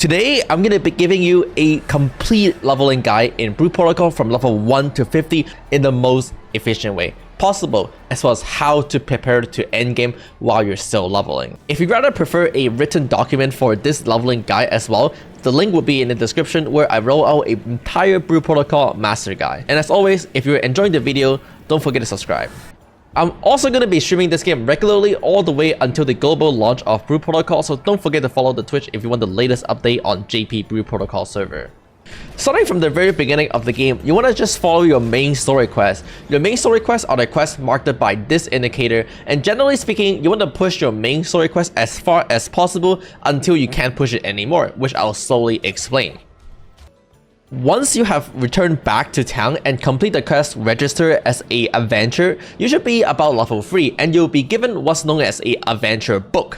Today, I'm going to be giving you a complete leveling guide in Brute Protocol from level 1 to 50 in the most efficient way possible, as well as how to prepare to endgame while you're still leveling. If you'd rather prefer a written document for this leveling guide as well, the link will be in the description where I roll out an entire Brute Protocol master guide. And as always, if you're enjoying the video, don't forget to subscribe. I'm also going to be streaming this game regularly all the way until the global launch of Brute Protocol, so don't forget to follow the Twitch if you want the latest update on JP Brute Protocol server. Starting from the very beginning of the game, you want to just follow your main story quests. Your main story quests are the quests marked by this indicator, and generally speaking, you want to push your main story quest as far as possible until you can't push it anymore, which I'll slowly explain. Once you have returned back to town and complete the quest register as a adventure, you should be about level 3 and you'll be given what's known as a adventure book.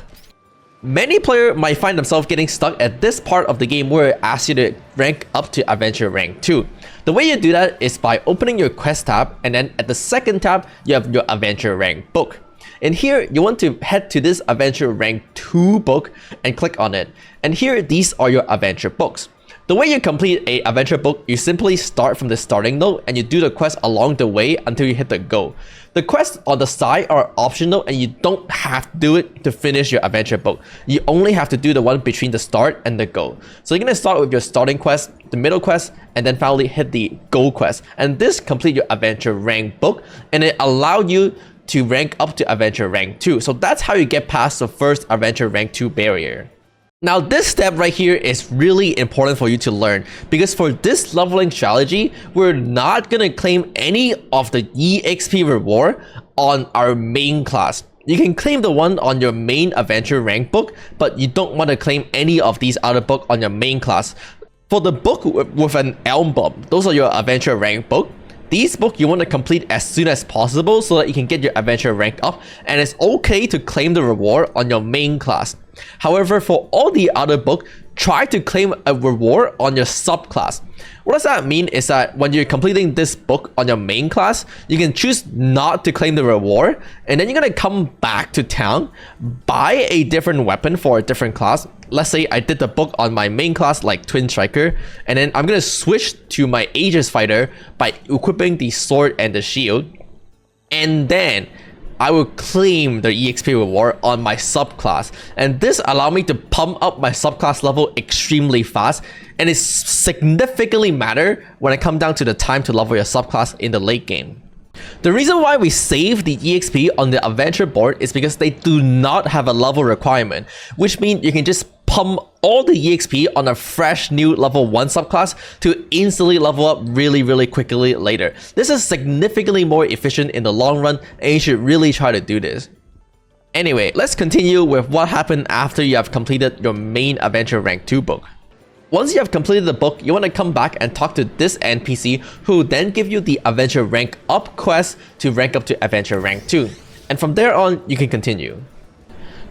Many players might find themselves getting stuck at this part of the game where it asks you to rank up to adventure rank 2. The way you do that is by opening your quest tab, and then at the second tab you have your adventure rank book. In here, you want to head to this adventure rank 2 book and click on it. And here, these are your adventure books. The way you complete a adventure book, you simply start from the starting node and you do the quest along the way until you hit the goal. The quests on the side are optional and you don't have to do it to finish your adventure book. You only have to do the one between the start and the goal. So you're going to start with your starting quest, the middle quest, and then finally hit the goal quest. And this complete your adventure rank book, and it allows you to rank up to adventure rank 2. So that's how you get past the first adventure rank 2 barrier. Now this step right here is really important for you to learn, because for this leveling strategy, we're not going to claim any of the EXP reward on our main class. You can claim the one on your main adventure rank book, but you don't want to claim any of these other books on your main class. For the book with an elm bomb, those are your adventure rank book. These books you want to complete as soon as possible so that you can get your adventure rank up, and it's okay to claim the reward on your main class. However, for all the other books, try to claim a reward on your subclass. What does that mean is that when you're completing this book on your main class, you can choose not to claim the reward, and then you're going to come back to town, buy a different weapon for a different class. Let's say I did the book on my main class like Twin Striker, and then I'm going to switch to my Aegis Fighter by equipping the sword and the shield, and then I will claim the EXP reward on my subclass, and this allows me to pump up my subclass level extremely fast, and it significantly matters when it comes down to the time to level your subclass in the late game. The reason why we save the EXP on the adventure board is because they do not have a level requirement, which means you can just pump all the EXP on a fresh new level 1 subclass to instantly level up really quickly later. This is significantly more efficient in the long run, and you should really try to do this. Anyway, let's continue with what happened after you have completed your main adventure rank 2 book. Once you have completed the book, you want to come back and talk to this NPC, who will then give you the adventure rank up quest to rank up to adventure rank 2. And from there on, you can continue.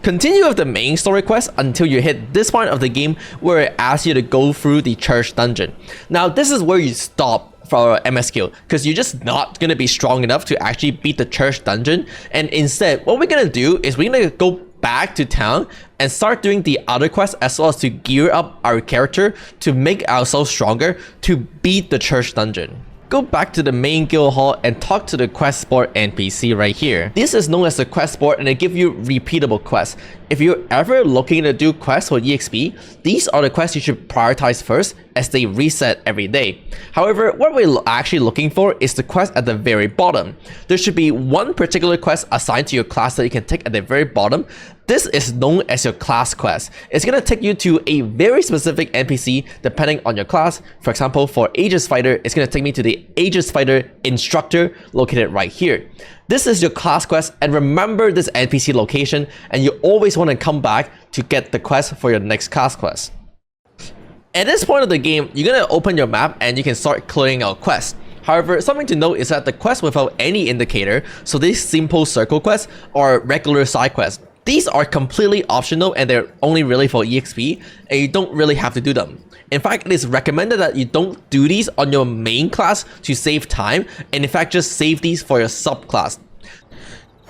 Continue with the main story quest until you hit this point of the game where it asks you to go through the church dungeon. Now this is where you stop for MSQ, because you're just not going to be strong enough to actually beat the church dungeon, and instead what we're going to do is we're going to go back to town and start doing the other quests, as well as to gear up our character to make ourselves stronger to beat the church dungeon. Go back to the main guild hall and talk to the quest board NPC right here. This is known as the quest board, and they give you repeatable quests. If you're ever looking to do quests for EXP, these are the quests you should prioritize first, as they reset every day. However, what we're actually looking for is the quest at the very bottom. There should be one particular quest assigned to your class that you can take at the very bottom. This is known as your class quest. It's going to take you to a very specific NPC depending on your class. For example, for Aegis Fighter, it's going to take me to the Aegis Fighter Instructor located right here. This is your class quest, and remember this NPC location, and you always want to come back to get the quest for your next class quest. At this point of the game, you're going to open your map and you can start clearing out quests. However, something to note is that the quests without any indicator, so these simple circle quests or regular side quests, these are completely optional and they're only really for EXP, and you don't really have to do them. In fact, it is recommended that you don't do these on your main class to save time, and in fact just save these for your subclass.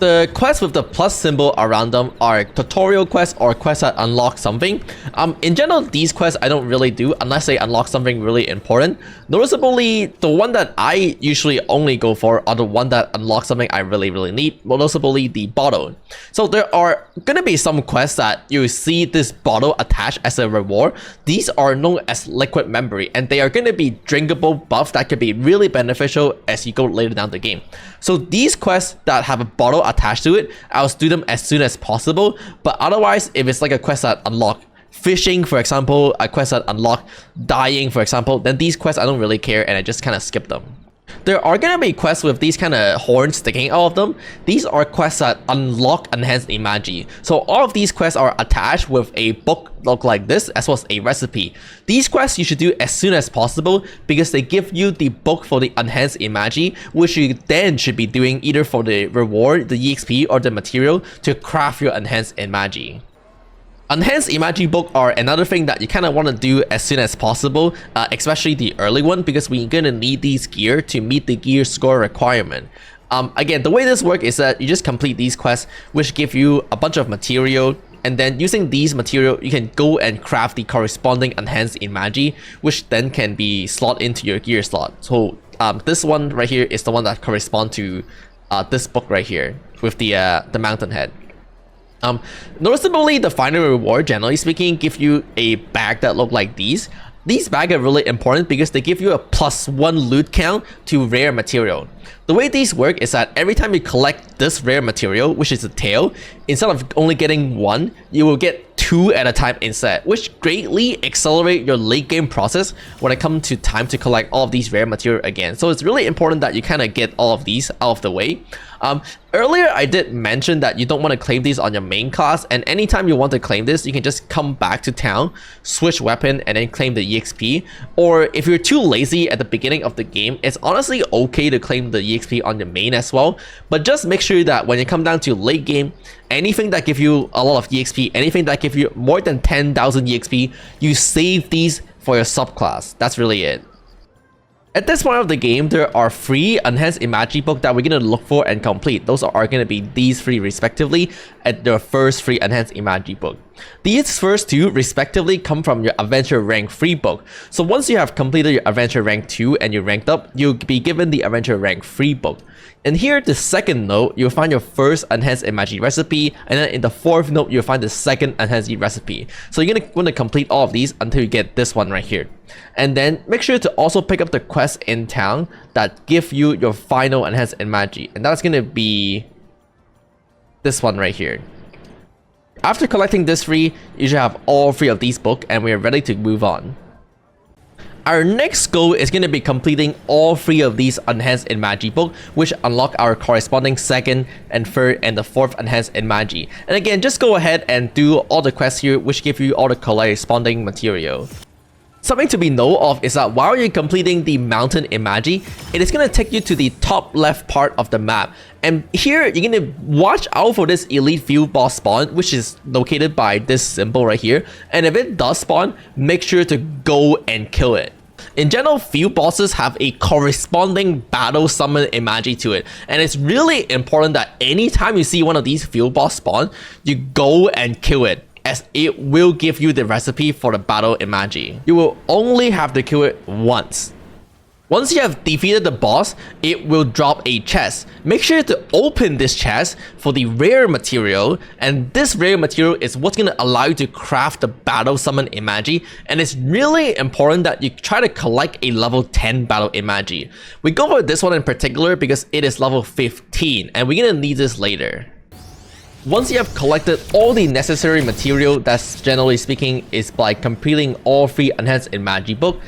The quests with the plus symbol around them are tutorial quests or quests that unlock something. In general, these quests I don't really do unless they unlock something really important. Noticeably, the one that I usually only go for are the one that unlocks something I really need, noticeably the bottle. So there are gonna be some quests that you see this bottle attached as a reward. These are known as liquid memory, and they are gonna be drinkable buff that could be really beneficial as you go later down the game. So these quests that have a bottle attached to it, I'll do them as soon as possible. But otherwise, if it's like a quest that unlock fishing, for example, a quest that unlock dying, for example, then these quests I don't really care and I just kind of skip them. There are gonna be quests with these kind of horns sticking out of them. These are quests that unlock enhanced E-imajinn. So all of these quests are attached with a book look like this, as well as a recipe. These quests you should do as soon as possible because they give you the book for the enhanced E-imajinn, which you then should be doing either for the reward, the EXP, or the material to craft your enhanced E-imajinn. Enhanced E-imajinn book are another thing that you kind of want to do as soon as possible, especially the early one, because we're going to need these gear to meet the gear score requirement. Again, the way this works is that you just complete these quests, which give you a bunch of material, and then using these material, you can go and craft the corresponding enhanced E-imajinn, which then can be slot into your gear slot. So this one right here is the one that corresponds to this book right here with the mountain head. Noticeably, the final reward, generally speaking, give you a bag that look like these. These bags are really important because they give you a +1 loot count to rare material. The way these work is that every time you collect this rare material, which is a tail, instead of only getting one, you will get 2 at a time instead, which greatly accelerate your late game process when it comes to time to collect all of these rare material again. So it's really important that you kind of get all of these out of the way. Earlier, I did mention that you don't want to claim these on your main class, and anytime you want to claim this, you can just come back to town, switch weapon, and then claim the EXP. Or if you're too lazy at the beginning of the game, it's honestly okay to claim the EXP on your main as well, but just make sure that when you come down to late game, anything that give you a lot of EXP, anything that give you more than 10,000 EXP, you save these for your subclass. That's really it. At this point of the game, there are 3 enhanced E-imajinn book that we're going to look for and complete. Those are going to be these 3 respectively at the first 3 enhanced E-imajinn book. These first 2 respectively come from your adventure rank 3 book. So once you have completed your adventure rank 2 and you ranked up, you'll be given the adventure rank 3 book. And here, the second note, you'll find your first enhanced E-imajinn recipe, and then in the 4th note, you'll find the second enhanced recipe. So you're going to want to complete all of these until you get this one right here. And then make sure to also pick up the quest in town that give you your final enhanced E-imajinn, and that's going to be this one right here. After collecting this 3, you should have all 3 of these books, and we are ready to move on. Our next goal is going to be completing all 3 of these enhanced E-imajinn book, which unlock our corresponding 2nd and 3rd and the 4th enhanced E-imajinn. And again, just go ahead and do all the quests here, which give you all the corresponding material. Something to be known of is that while you're completing the mountain E-imajinn, it is going to take you to the top left part of the map. And here, you're going to watch out for this elite field boss spawn, which is located by this symbol right here. And if it does spawn, make sure to go and kill it. In general, field bosses have a corresponding battle summon E-imajinn to it, and it's really important that anytime you see one of these field boss spawn, you go and kill it, as it will give you the recipe for the battle E-imajinn. You will only have to kill it once. Once you have defeated the boss, it will drop a chest. Make sure to open this chest for the rare material, and this rare material is what's going to allow you to craft the battle summon E-imajinn, and it's really important that you try to collect a level 10 battle E-imajinn. We go for this one in particular because it is level 15, and we're going to need this later. Once you have collected all the necessary material, that's generally speaking is by completing all 3 enhanced E-imajinn book,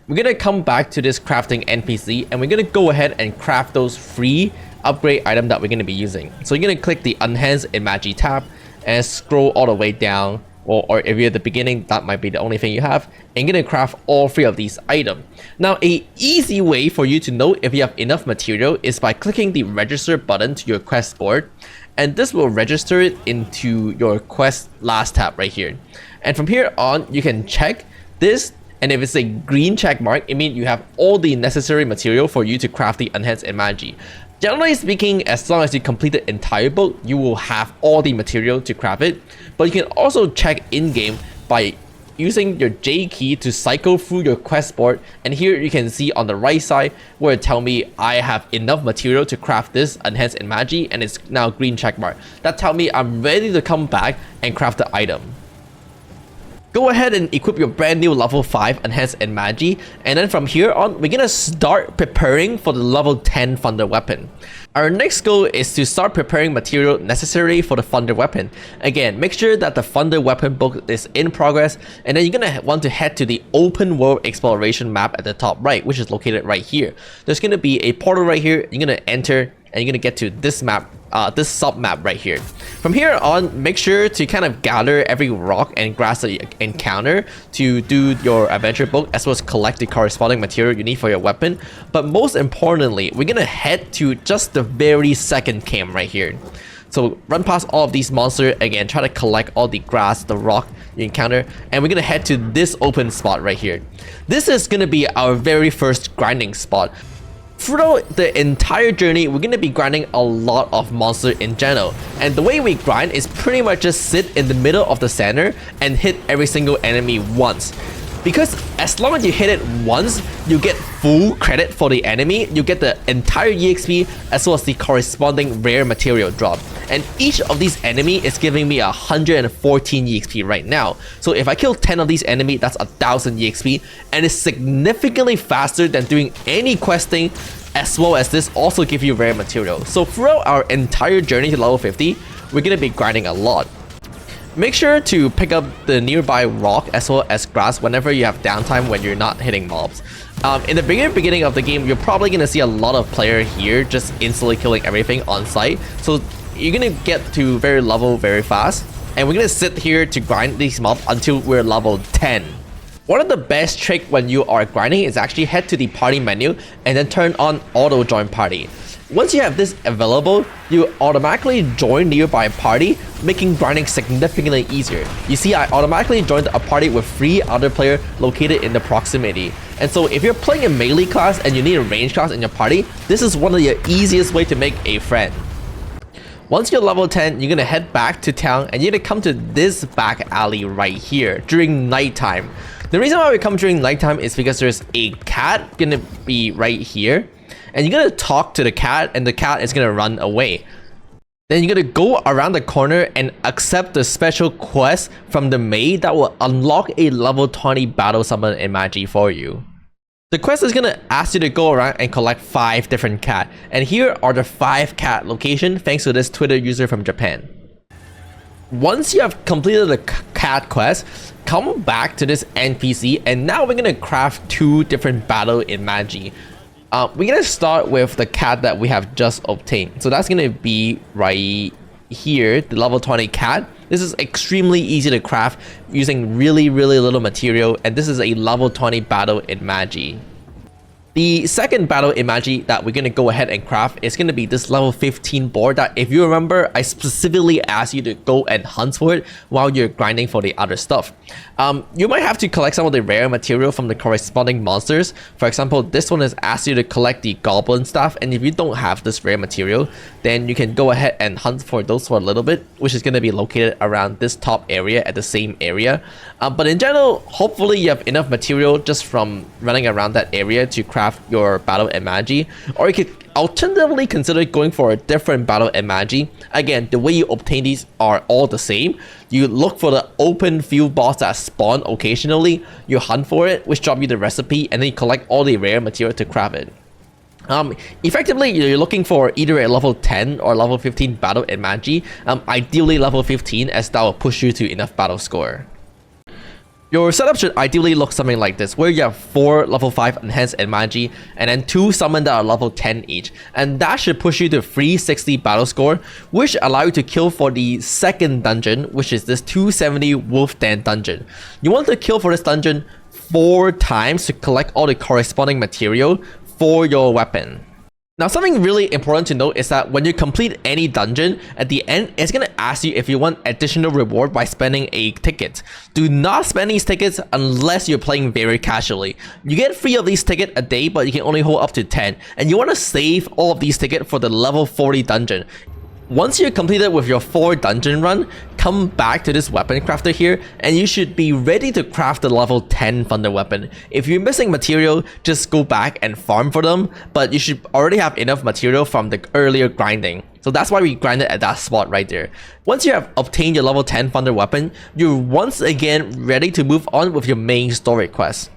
we're going to come back to this crafting NPC, and we're going to go ahead and craft those 3 upgrade items that we're going to be using. So you're going to click the enhanced E-imajinn tab and scroll all the way down, or if you're at the beginning, that might be the only thing you have, and you're going to craft all 3 of these items. Now, a easy way for you to know if you have enough material is by clicking the register button to your quest board, and this will register it into your quest last tab right here. And from here on, you can check this, and if it's a green check mark, it means you have all the necessary material for you to craft the enhanced E-imajinn. Generally speaking, as long as you complete the entire book, you will have all the material to craft it, but you can also check in-game by using your J key to cycle through your quest board, and here you can see on the right side where it tell me I have enough material to craft this enhanced in Magi, and it's now green checkmark. That tell me I'm ready to come back and craft the item. Go ahead and equip your brand new level 5 enhanced in Magi, and then from here on, we're gonna start preparing for the level 10 thunder weapon. Our next goal is to start preparing material necessary for the thunder weapon. Again, make sure that the thunder weapon book is in progress, and then you're gonna want to head to the open world exploration map at the top right, which is located right here. There's gonna be a portal right here. You're gonna enter and you're gonna get to this map, this sub map right here. From here on, make sure to kind of gather every rock and grass that you encounter to do your adventure book, as well as collect the corresponding material you need for your weapon. But most importantly, we're gonna head to just the very second camp right here. So run past all of these monsters, again, try to collect all the grass, the rock you encounter, and we're gonna head to this open spot right here. This is gonna be our very first grinding spot. Throughout the entire journey, we're going to be grinding a lot of monsters in general, and the way we grind is pretty much just sit in the middle of the center and hit every single enemy once. Because as long as you hit it once, you get full credit for the enemy, you get the entire EXP as well as the corresponding rare material drop. And each of these enemies is giving me 114 EXP right now. So if I kill 10 of these enemies, that's 1000 EXP, and it's significantly faster than doing any questing, as well as this also give you rare material. So throughout our entire journey to level 50, we're gonna be grinding a lot. Make sure to pick up the nearby rock as well as grass whenever you have downtime when you're not hitting mobs. In the beginning of the game, you're probably going to see a lot of players here just instantly killing everything on site. So you're going to get to very level very fast. And we're going to sit here to grind these mobs until we're level 10. One of the best tricks when you are grinding is actually head to the party menu and then turn on auto join party. Once you have this available, you automatically join nearby party, making grinding significantly easier. You see, I automatically joined a party with 3 other players located in the proximity. And so if you're playing a melee class and you need a range class in your party, this is one of the easiest way to make a friend. Once you're level 10, you're gonna head back to town and you're gonna come to this back alley right here during nighttime. The reason why we come during nighttime is because there's a cat gonna be right here. And you're gonna talk to the cat and the cat is gonna run away. Then you're gonna go around the corner and accept the special quest from the maid that will unlock a level 20 battle summon emoji for you. The quest is gonna ask you to go around and collect 5 different cats. And here are the 5 cat locations thanks to this Twitter user from Japan. Once you have completed the cat quest, come back to this NPC and now we're gonna craft 2 different battle emoji. We're gonna start with the cat that we have just obtained. So that's gonna be right here, the level 20 cat. This is extremely easy to craft using really little material, and this is a level 20 battle emoji. The second battle emoji that we're gonna go ahead and craft is gonna be this level 15 board that, if you remember, I specifically asked you to go and hunt for it while you're grinding for the other stuff. You might have to collect some of the rare material from the corresponding monsters. For example, this one is asked you to collect the goblin stuff, and if you don't have this rare material, then you can go ahead and hunt for those for a little bit, which is gonna be located around this top area at the same area. But in general, hopefully you have enough material just from running around that area to craft your battle emoji, or you could alternatively consider going for a different battle emoji. Again, the way you obtain these are all the same. You look for the open field boss that spawn occasionally, you hunt for it, which drop you the recipe, and then you collect all the rare material to craft it. Effectively, you're looking for either a level 10 or level 15 battle emoji, ideally level 15, as that will push you to enough battle score. Your setup should ideally look something like this, where you have 4 level 5 enhanced emoji and then 2 summon that are level 10 each, and that should push you to 360 battle score, which allow you to kill for the second dungeon, which is this 270 wolf den dungeon. You want to kill for this dungeon 4 times to collect all the corresponding material for your weapon. Now, something really important to note is that when you complete any dungeon, at the end, it's going to ask you if you want additional reward by spending a ticket. Do not spend these tickets unless you're playing very casually. You get 3 of these tickets a day, but you can only hold up to 10. And you want to save all of these tickets for the level 40 dungeon. Once you're completed with your 4 dungeon run, come back to this weapon crafter here and you should be ready to craft the level 10 thunder weapon. If you're missing material, just go back and farm for them, but you should already have enough material from the earlier grinding. So that's why we grinded at that spot right there. Once you have obtained your level 10 thunder weapon, you're once again ready to move on with your main story quest.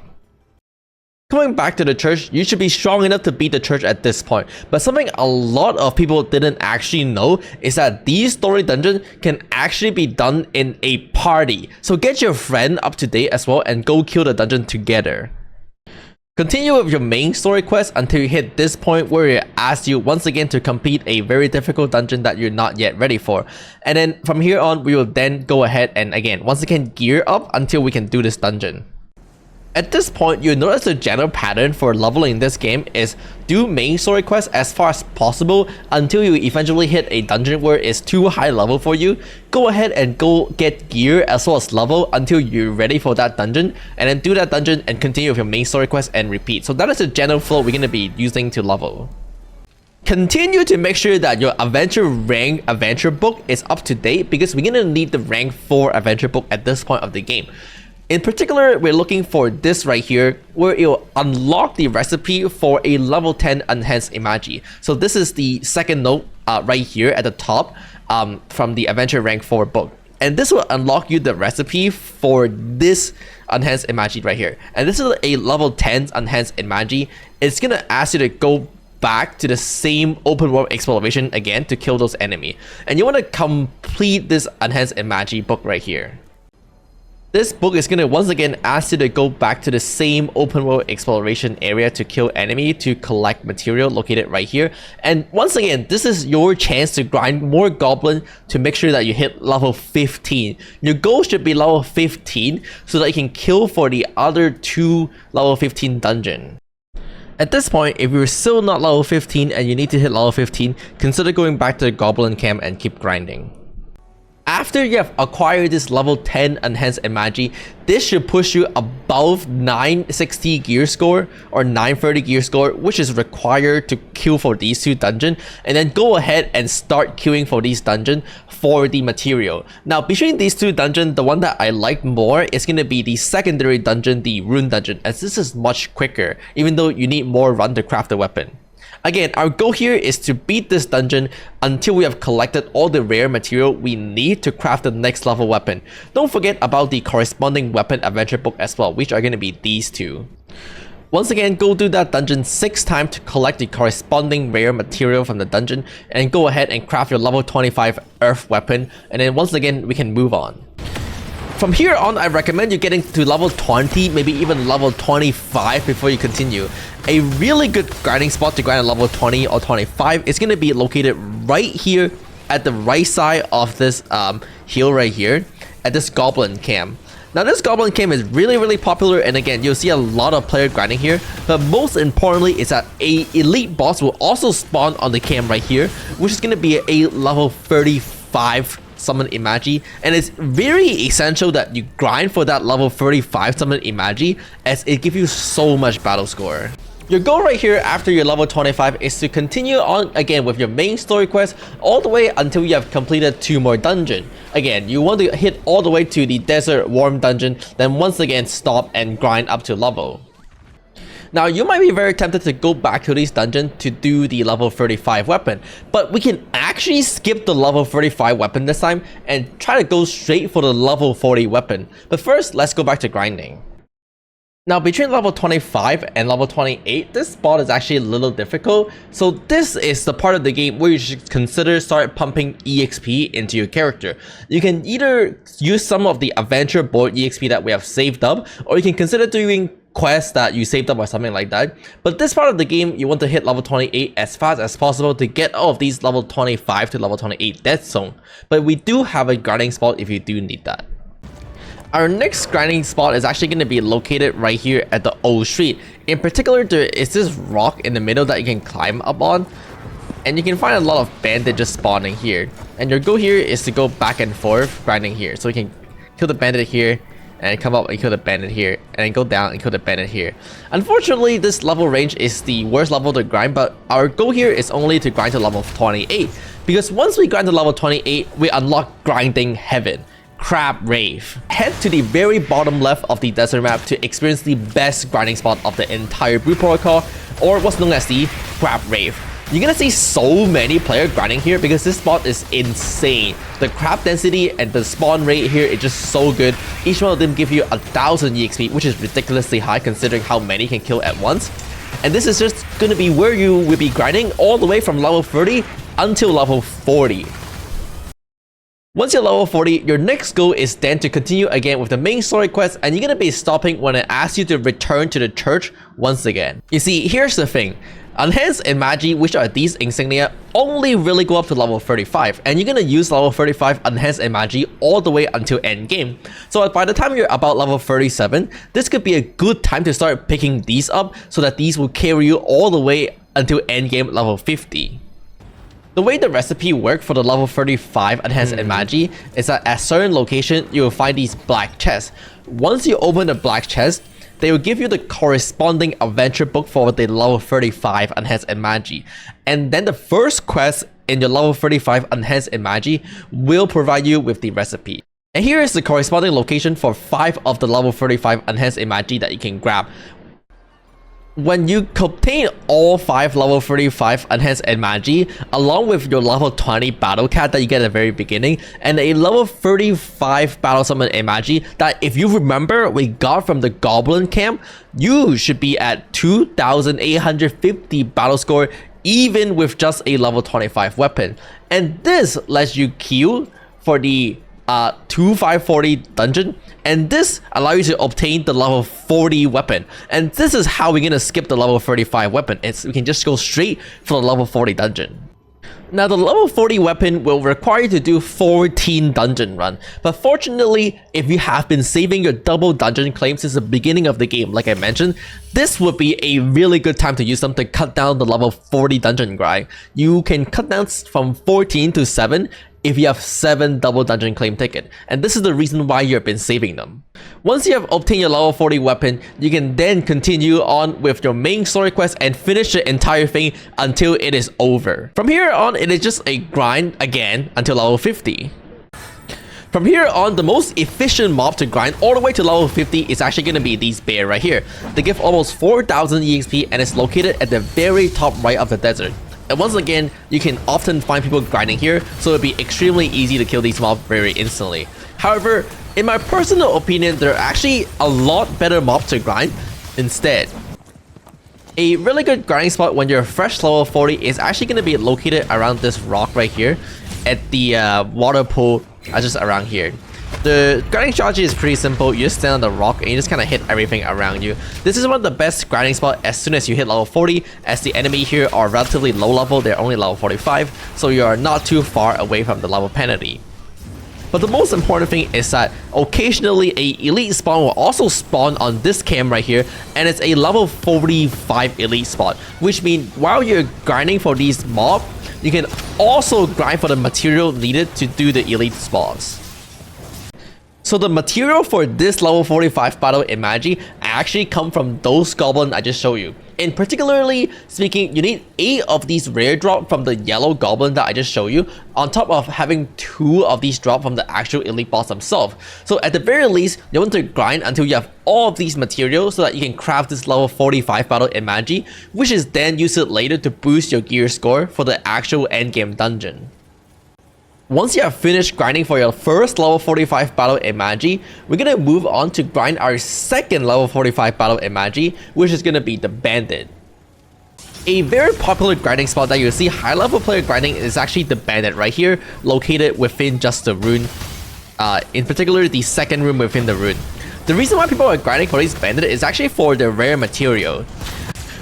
Coming back to the church, you should be strong enough to beat the church at this point. But something a lot of people didn't actually know is that these story dungeons can actually be done in a party. So get your friend up to date as well and go kill the dungeon together. Continue with your main story quest until you hit this point where it asks you once again to complete a very difficult dungeon that you're not yet ready for. And then from here on, we will then go ahead and again, once again, gear up until we can do this dungeon. At this point, you'll notice the general pattern for leveling in this game is do main story quests as far as possible until you eventually hit a dungeon where it's too high level for you. Go ahead and go get gear as well as level until you're ready for that dungeon, and then do that dungeon and continue with your main story quest and repeat. So that is the general flow we're going to be using to level. Continue to make sure that your adventure rank adventure book is up to date because we're going to need the rank 4 adventure book at this point of the game. In particular, we're looking for this right here, where it will unlock the recipe for a level 10 enhanced E-imajinn. So this is the second note right here at the top from the adventure rank 4 book. And this will unlock you the recipe for this enhanced E-imajinn right here. And this is a level 10 enhanced E-imajinn. It's going to ask you to go back to the same open world exploration again to kill those enemies. And you want to complete this enhanced E-imajinn book right here. This book is going to once again ask you to go back to the same open world exploration area to kill enemy to collect material located right here. And once again, this is your chance to grind more goblin to make sure that you hit level 15. Your goal should be level 15 so that you can kill for the other 2 level 15 dungeon. At this point, if you're still not level 15 and you need to hit level 15, consider going back to the goblin camp and keep grinding. After you have acquired this level 10 enhanced E-imajinn, this should push you above 960 gear score or 930 gear score, which is required to kill for these 2 dungeons, and then go ahead and start queuing for these dungeons for the material. Now, between these 2 dungeons, the one that I like more is going to be the secondary dungeon, the rune dungeon, as this is much quicker, even though you need more run to craft the weapon. Again, our goal here is to beat this dungeon until we have collected all the rare material we need to craft the next level weapon. Don't forget about the corresponding weapon adventure book as well, which are going to be these 2. Once again, go do that dungeon 6 times to collect the corresponding rare material from the dungeon, and go ahead and craft your level 25 earth weapon, and then once again, we can move on. From here on, I recommend you getting to level 20, maybe even level 25 before you continue. A really good grinding spot to grind at level 20 or 25 is going to be located right here at the right side of this hill right here at this goblin camp. Now this goblin camp is really popular, and again, you'll see a lot of player grinding here, but most importantly is that a elite boss will also spawn on the camp right here, which is going to be a level 35 summon E-imajinn, and it's very essential that you grind for that level 35 summon E-imajinn as it gives you so much battle score. Your goal right here after your level 25 is to continue on again with your main story quest all the way until you have completed 2 more dungeons. Again, you want to hit all the way to the desert warm dungeon, then once again stop and grind up to level. Now, you might be very tempted to go back to this dungeon to do the level 35 weapon, but we can actually skip the level 35 weapon this time and try to go straight for the level 40 weapon. But first, let's go back to grinding. Now, between level 25 and level 28, this spot is actually a little difficult. So this is the part of the game where you should consider start pumping EXP into your character. You can either use some of the adventure board EXP that we have saved up, or you can consider doing quests that you saved up or something like that. But this part of the game, you want to hit level 28 as fast as possible to get all of these level 25 to level 28 death zone. But we do have a grinding spot if you do need that. Our next grinding spot is actually going to be located right here at the old street. In particular, there is this rock in the middle that you can climb up on. And you can find a lot of bandit just spawning here. And your goal here is to go back and forth grinding here. So you can kill the bandit here, and come up and kill the bandit here, and then go down and kill the bandit here. Unfortunately, this level range is the worst level to grind, but our goal here is only to grind to level 28. Because once we grind to level 28, we unlock grinding heaven. RAVE. Head to the very bottom left of the desert map to experience the best grinding spot of the entire Brute Protocol, or what's known as the RAVE. You're gonna see so many players grinding here because this spot is insane. The crab density and the spawn rate here is just so good. Each one of them give you 1000 EXP, which is ridiculously high considering how many can kill at once. And this is just gonna be where you will be grinding all the way from level 30 until level 40. Once you're level 40, your next goal is then to continue again with the main story quest, and you're gonna be stopping when it asks you to return to the church once again. You see, here's the thing. Enhanced and Magi, which are these insignia, only really go up to level 35, and you're gonna use level 35 Enhanced and Magi all the way until end game. So by the time you're about level 37, this could be a good time to start picking these up so that these will carry you all the way until end game level 50. The way the recipe works for the level 35 Enhanced and Magi is that at certain location you will find these black chests. Once you open the black chest, they will give you the corresponding adventure book for the level 35 Enhanced and Magi. And then the first quest in your level 35 Enhanced and Magi will provide you with the recipe. And here is the corresponding location for 5 of the level 35 Enhanced and Magi that you can grab. When you obtain all 5 level 35 Enhanced and Magi, along with your level 20 Battle Cat that you get at the very beginning, and a level 35 Battle Summon and Magi that, if you remember, we got from the Goblin Camp, you should be at 2850 battle score even with just a level 25 weapon. And this lets you queue for the 2540 dungeon, and this allows you to obtain the level 40 weapon. And this is how we're gonna skip the level 35 weapon. We can just go straight for the level 40 dungeon. Now the level 40 weapon will require you to do 14 dungeon run, but fortunately, if you have been saving your double dungeon claims since the beginning of the game, like I mentioned, this would be a really good time to use them to cut down the level 40 dungeon grind. You can cut down from 14 to 7 if you have 7 double dungeon claim ticket, and this is the reason why you've been saving them. Once you have obtained your level 40 weapon, you can then continue on with your main story quest and finish the entire thing until it is over. From here on, it is just a grind again until level 50. From here on, the most efficient mob to grind all the way to level 50 is actually going to be these bear right here. They give almost 4000 EXP and it's located at the very top right of the desert. And once again, you can often find people grinding here, so it'll be extremely easy to kill these mobs very instantly. However, in my personal opinion, there are actually a lot better mobs to grind instead. A really good grinding spot when you're fresh level 40 is actually going to be located around this rock right here at the water pool, just around here. The grinding strategy is pretty simple. You just stand on the rock and you just kind of hit everything around you. This is one of the best grinding spots as soon as you hit level 40, as the enemy here are relatively low level. They're only level 45, so you are not too far away from the level penalty. But the most important thing is that occasionally a elite spawn will also spawn on this camp right here, and it's a level 45 elite spot, which means while you're grinding for these mobs, you can also grind for the material needed to do the elite spawns. So the material for this level 45 battle in Magi actually come from those goblins I just showed you. In particularly speaking, you need 8 of these rare drop from the yellow goblin that I just showed you, on top of having 2 of these drop from the actual elite boss themselves. So at the very least, you want to grind until you have all of these materials so that you can craft this level 45 battle in Magi, which is then used later to boost your gear score for the actual endgame dungeon. Once you have finished grinding for your first level 45 battle in Magi, we're gonna move on to grind our second level 45 battle in Magi, which is gonna be the bandit. A very popular grinding spot that you'll see high level player grinding is actually the bandit right here, located within just the rune, in particular the second room within the rune. The reason why people are grinding for this bandit is actually for the rare material.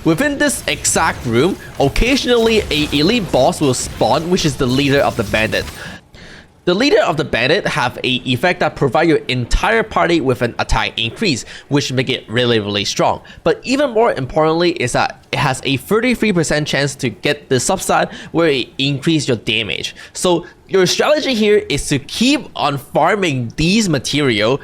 Within this exact room, occasionally a elite boss will spawn, which is the leader of the bandit. The leader of the bandit have a effect that provide your entire party with an attack increase, which make it really strong. But even more importantly is that it has a 33% chance to get the substat where it increase your damage. So your strategy here is to keep on farming these material,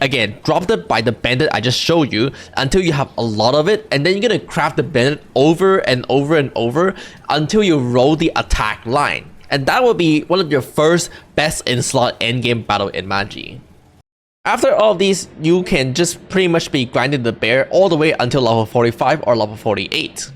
again dropped it by the bandit I just showed you, until you have a lot of it, and then you're gonna craft the bandit over and over until you roll the attack line. And that will be one of your first best in slot endgame battle E-imajinn. After all of these, you can just pretty much be grinding the bear all the way until level 45 or level 48.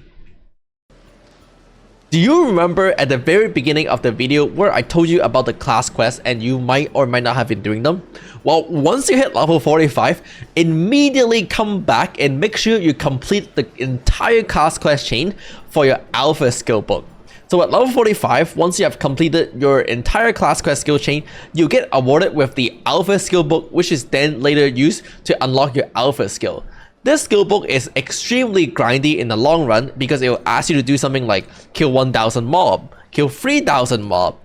Do you remember at the very beginning of the video where I told you about the class quests and you might or might not have been doing them? Well, once you hit level 45, immediately come back and make sure you complete the entire class quest chain for your alpha skill book. So at level 45, once you have completed your entire class quest skill chain, you get awarded with the alpha skill book, which is then later used to unlock your alpha skill. This skill book is extremely grindy in the long run because it will ask you to do something like kill 1000 mob, kill 3000 mob,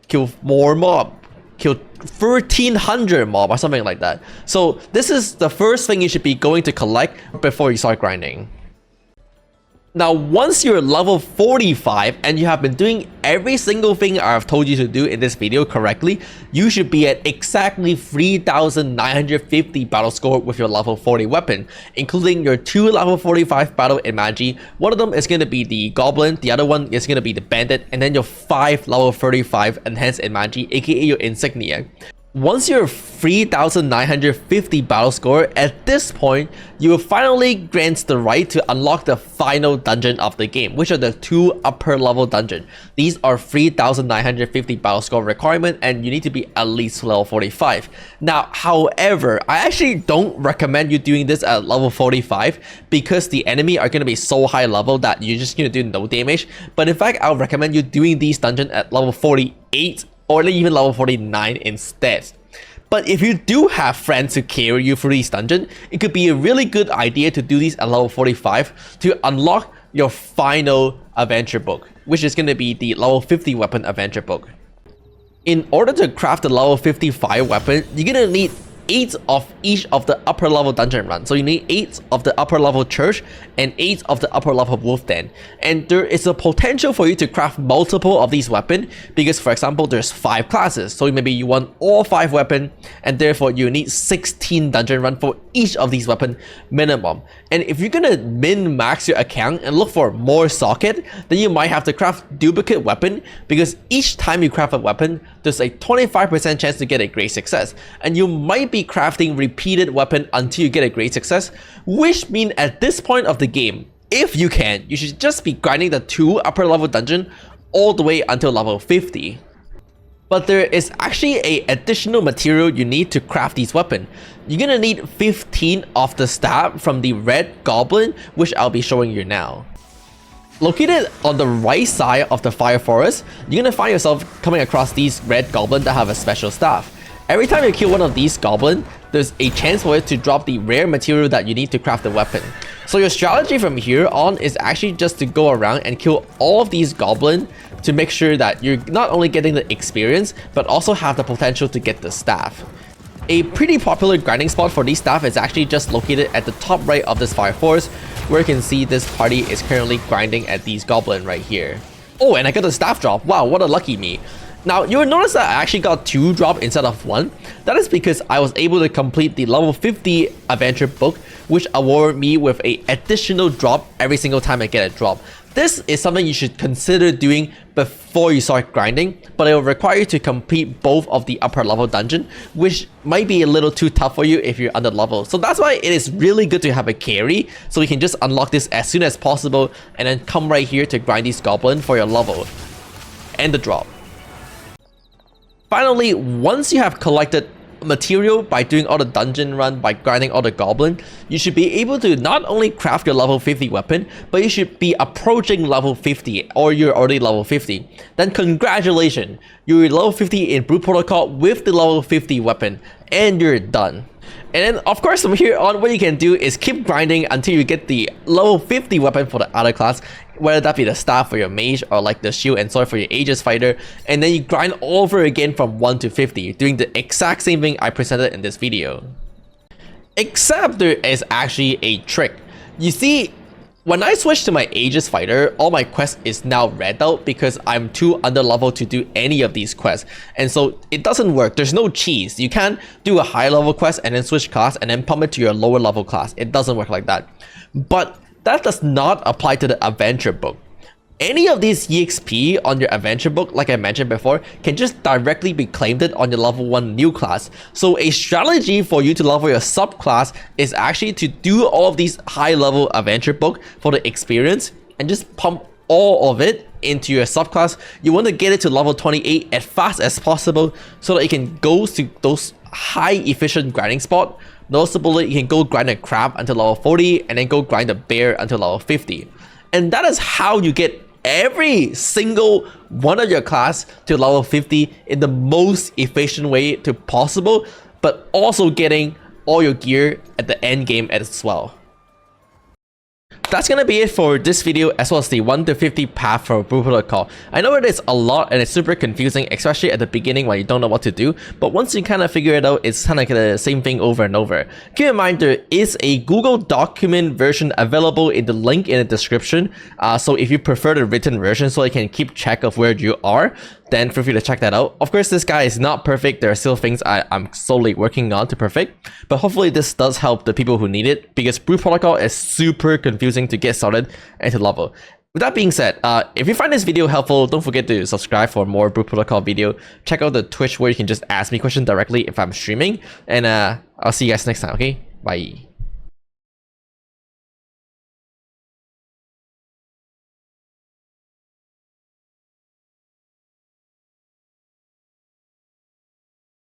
kill more mob, kill 1300 mob or something like that. So this is the first thing you should be going to collect before you start grinding. Now, once you're level 45 and you have been doing every single thing I've told you to do in this video correctly, you should be at exactly 3,950 battle score with your level 40 weapon, including your 2 level 45 battle E-imajinn. One of them is going to be the goblin, the other one is going to be the bandit, and then your 5 level 35 enhanced E-imajinn, aka your insignia. Once you're 3,950 battle score, at this point, you will finally grant the right to unlock the final dungeon of the game, which are the 2 upper level dungeons. These are 3,950 battle score requirement, and you need to be at least level 45. Now, however, I actually don't recommend you doing this at level 45 because the enemy are going to be so high level that you're just going to do no damage. But in fact, I'll recommend you doing these dungeons at level 48 or even level 49 instead. But if you do have friends to carry you through these dungeons, it could be a really good idea to do these at level 45 to unlock your final adventure book, which is going to be the level 50 weapon adventure book. In order to craft the level 55 weapon, you're going to need 8 of each of the upper level dungeon runs. So you need 8 of the upper level church and 8 of the upper level wolf den. And there is a potential for you to craft multiple of these weapons because, for example, there's 5 classes. So maybe you want all 5 weapons and therefore you need 16 dungeon run for each of these weapons minimum. And if you're gonna min-max your account and look for more socket, then you might have to craft duplicate weapon because each time you craft a weapon, there's a 25% chance to get a great success. And you might be crafting repeated weapon until you get a great success, which means at this point of the game, if you can, you should just be grinding the 2 upper level dungeon all the way until level 50. But there is actually a additional material you need to craft these weapons. You're gonna need 15 of the stab from the red goblin, which I'll be showing you now. Located on the right side of the fire forest, you're gonna find yourself coming across these red goblins that have a special staff. Every time you kill one of these goblins, there's a chance for it to drop the rare material that you need to craft the weapon. So your strategy from here on is actually just to go around and kill all of these goblins to make sure that you're not only getting the experience, but also have the potential to get the staff. A pretty popular grinding spot for these staff is actually just located at the top right of this fire forest, where you can see this party is currently grinding at these goblins right here. Oh, and I got a staff drop. Wow, what a lucky me. Now, you'll notice that I actually got 2 drop instead of 1. That is because I was able to complete the level 50 adventure book, which awarded me with an additional drop every single time I get a drop. This is something you should consider doing before you start grinding, but it will require you to complete both of the upper level dungeon, which might be a little too tough for you if you're under level. So that's why it is really good to have a carry, so you can just unlock this as soon as possible and then come right here to grind these goblins for your level and the drop. Finally, once you have collected material by doing all the dungeon run, by grinding all the goblin, you should be able to not only craft your level 50 weapon, but you should be approaching level 50, or you're already level 50. Then congratulations, you're level 50 in Brute Protocol with the level 50 weapon, and you're done. And then of course from here on, what you can do is keep grinding until you get the level 50 weapon for the other class, whether that be the staff for your mage or like the shield and sword for your Aegis fighter, and then you grind over again from 1 to 50, doing the exact same thing I presented in this video. Except there is actually a trick. You see, when I switch to my Aegis fighter, all my quests is now read out because I'm too under level to do any of these quests. And so it doesn't work. There's no cheese. You can't do a high level quest and then switch class and then pump it to your lower level class. It doesn't work like that. But that does not apply to the adventure book. Any of these EXP on your adventure book, like I mentioned before, can just directly be claimed on your level 1 new class. So a strategy for you to level your subclass is actually to do all of these high level adventure book for the experience and just pump all of it into your subclass. You want to get it to level 28 as fast as possible so that you can go to those high efficient grinding spot. Noticeably, you can go grind a crab until level 40 and then go grind a bear until level 50. And that is how you get every single one of your class to level 50 in the most efficient way to possible, but also getting all your gear at the end game as well. That's gonna be it for this video, as well as the 1 to 50 path for Brew Protocol. I know it is a lot and it's super confusing, especially at the beginning when you don't know what to do, but once you kind of figure it out, it's kind of the same thing over and over. Keep in mind, there is a Google document version available in the link in the description, so if you prefer the written version so you can keep track of where you are, then feel free to check that out. Of course, this guy is not perfect. There are still things I'm slowly working on to perfect, but hopefully this does help the people who need it, because Brew Protocol is super confusing to get started and to level. With that being said, if you find this video helpful, don't forget to subscribe for more Brew Protocol video. Check out the Twitch where you can just ask me questions directly if I'm streaming, and I'll see you guys next time, okay? Bye.